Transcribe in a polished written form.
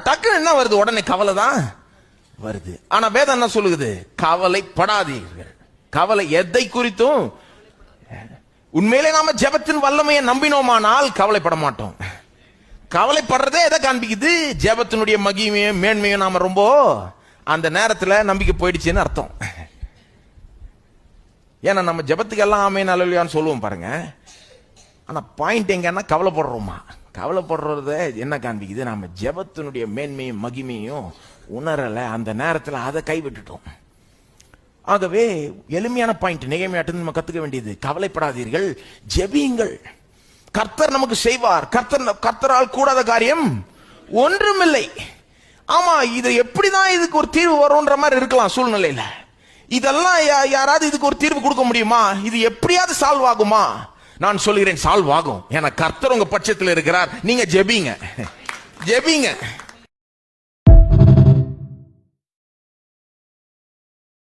டக்குன்னு என்ன வருது? உடனே கவலை தான் வருது. ஆனா வேதம் என்ன சொல்லுது? கவலைப்படாதீர்கள். கவலை எதை குறித்தும். உண்மையிலே நாம ஜெபத்தின் வல்லமையை நம்பினோமானால் கவலைப்பட மாட்டோம். கவலைப்படுறதே எதை காண்பிக்குது? ஜெபத்தினுடைய மகிமையும் மேன்மையும் நாம ரொம்ப அந்த நேரத்துல நம்பிக்கை போயிடுச்சுன்னு அர்த்தம். ஏன்னா நம்ம ஜெபத்துக்கு எல்லாம் ஆமேன் அல்லேலூயான்னு சொல்லுவோம் பாருங்க. ஆனா பாயிண்ட் எங்கன்னா கவலைப்படுறோமா? கவலைப்படுறத என்ன காண்பிக்குது? நம்ம ஜெபத்தினுடைய மேன்மையும் மகிமையும் உணரல. அந்த நேரத்தில் அதை கைவிட்டுட்டோம். ஆகவே எளிமையான பாயிண்ட் நெகேமியாட்ட நம்ம கத்துக்க வேண்டியது, கவலைப்படாதீர்கள், ஜெபியுங்கள். கர்த்தர் நமக்கு செய்வார். கர்த்தரால் கூடாத காரியம் ஒன்றுமில்லை. ஆமா, இது எப்படிதான் இதுக்கு ஒரு தீர்வு வரும்ன்ற மாதிரி இருக்கலாம் சூழ்நிலையில. இதெல்லாம் யாராவது இதுக்கு ஒரு தீர்வு கொடுக்க முடியுமா? இது எப்படியாவது சால்வ் ஆகுமா? நான் சொல்கிறேன், சால்வ் ஆகும். ஏன்னா கர்த்தர் உங்க பட்சத்தில் இருக்கிறார். நீங்க ஜெபிங்க, ஜெபிங்க.